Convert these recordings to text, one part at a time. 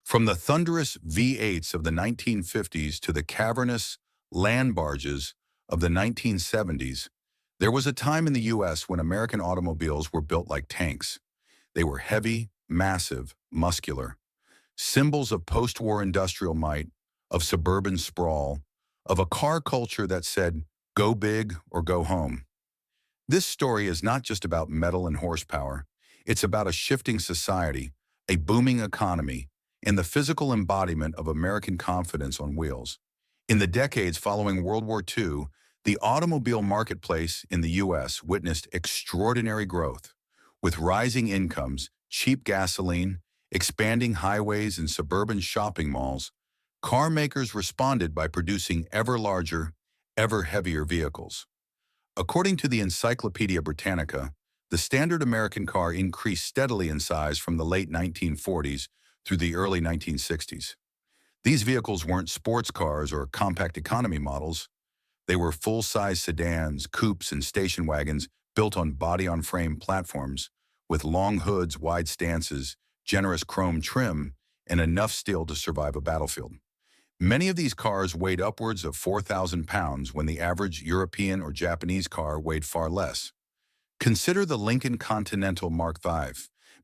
From the thunderous V8s of the 1950s to the cavernous land barges of the 1970s, there was a time in the U.S. when American automobiles were built like tanks. They were heavy, massive, muscular, symbols of post-war industrial might, of suburban sprawl, of a car culture that said, go big or go home. This story is not just about metal and horsepower. It's about a shifting society, a booming economy, and the physical embodiment of American confidence on wheels. In the decades following World War II, the automobile marketplace in the U.S. witnessed extraordinary growth. With rising incomes, cheap gasoline, expanding highways and suburban shopping malls, car makers responded by producing ever larger, ever heavier vehicles. According to the Encyclopedia Britannica, the standard American car increased steadily in size from the late 1940s through the early 1960s. These vehicles weren't sports cars or compact economy models. They were full-size sedans, coupes, and station wagons built on body-on-frame platforms with long hoods, wide stances, generous chrome trim, and enough steel to survive a battlefield. Many of these cars weighed upwards of 4,000 pounds when the average European or Japanese car weighed far less. Consider the Lincoln Continental Mark V,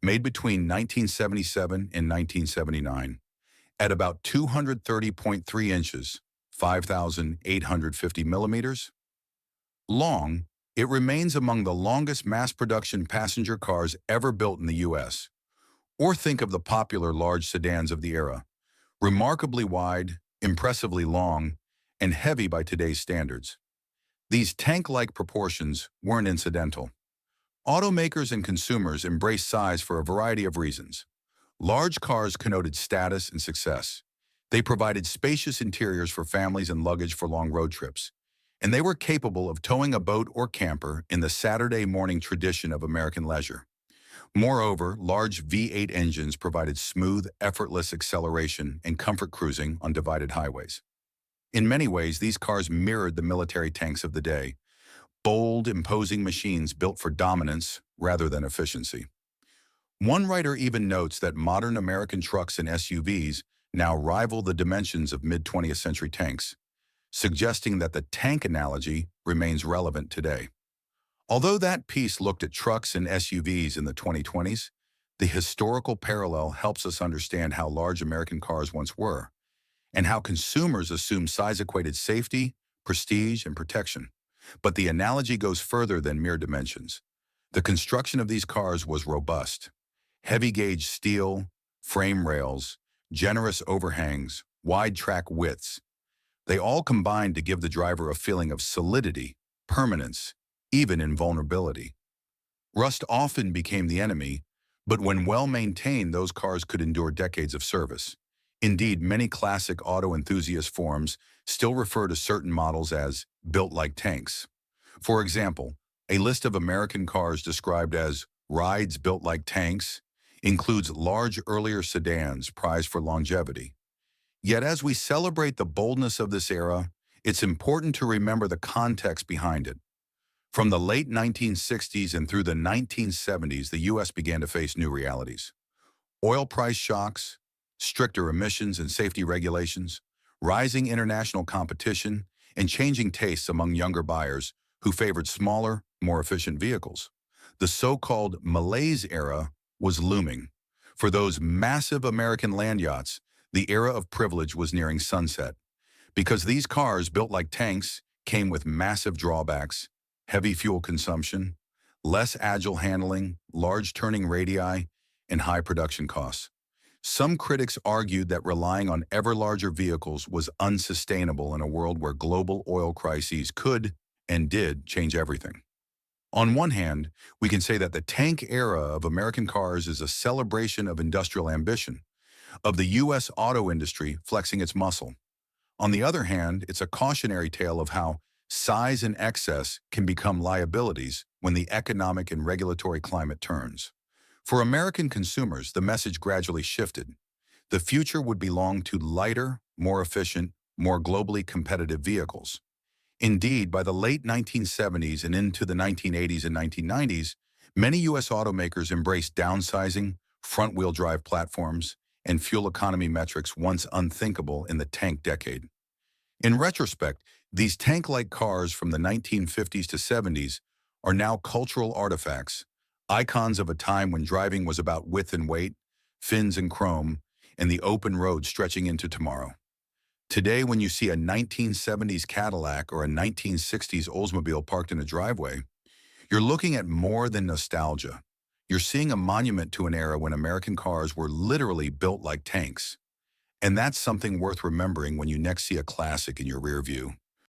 made between 1977 and 1979. At about 230.3 inches, 5,850 millimeters long, it remains among the longest mass-production passenger cars ever built in the U.S. Or think of the popular large sedans of the era, remarkably wide, impressively long, and heavy by today's standards. These tank-like proportions weren't incidental. Automakers and consumers embraced size for a variety of reasons. Large cars connoted status and success. They provided spacious interiors for families and luggage for long road trips. And they were capable of towing a boat or camper in the Saturday morning tradition of American leisure. Moreover, large V8 engines provided smooth, effortless acceleration and comfort cruising on divided highways. In many ways, these cars mirrored the military tanks of the day, bold, imposing machines built for dominance rather than efficiency. One writer even notes that modern American trucks and SUVs now rival the dimensions of mid-20th century tanks, suggesting that the tank analogy remains relevant today. Although that piece looked at trucks and SUVs in the 2020s, the historical parallel helps us understand how large American cars once were, and how consumers assumed size equated safety, prestige, and protection. But the analogy goes further than mere dimensions. The construction of these cars was robust. Heavy-gauge steel, frame rails, generous overhangs, wide track widths. They all combined to give the driver a feeling of solidity, permanence, even invulnerability. Rust often became the enemy, but when well-maintained, those cars could endure decades of service. Indeed, many classic auto enthusiast forums still refer to certain models as built like tanks. For example, a list of American cars described as rides built like tanks includes large earlier sedans prized for longevity. Yet as we celebrate the boldness of this era, it's important to remember the context behind it. From the late 1960s and through the 1970s, the U.S. began to face new realities. Oil price shocks, stricter emissions and safety regulations, rising international competition, and changing tastes among younger buyers who favored smaller, more efficient vehicles. The so-called malaise era was looming. For those massive American land yachts, the era of privilege was nearing sunset. Because these cars, built like tanks, came with massive drawbacks: heavy fuel consumption, less agile handling, large turning radii, and high production costs. Some critics argued that relying on ever larger vehicles was unsustainable in a world where global oil crises could, and did, change everything. On one hand, we can say that the tank era of American cars is a celebration of industrial ambition, of the U.S. auto industry flexing its muscle. On the other hand, it's a cautionary tale of how size and excess can become liabilities when the economic and regulatory climate turns. For American consumers, the message gradually shifted. The future would belong to lighter, more efficient, more globally competitive vehicles. Indeed, by the late 1970s and into the 1980s and 1990s, many U.S. automakers embraced downsizing, front-wheel drive platforms, and fuel economy metrics once unthinkable in the tank decade. In retrospect, these tank-like cars from the 1950s to 70s are now cultural artifacts, icons of a time when driving was about width and weight, fins and chrome, and the open road stretching into tomorrow. Today, when you see a 1970s Cadillac or a 1960s Oldsmobile parked in a driveway, you're looking at more than nostalgia. You're seeing a monument to an era when American cars were literally built like tanks. And that's something worth remembering when you next see a classic in your rear view.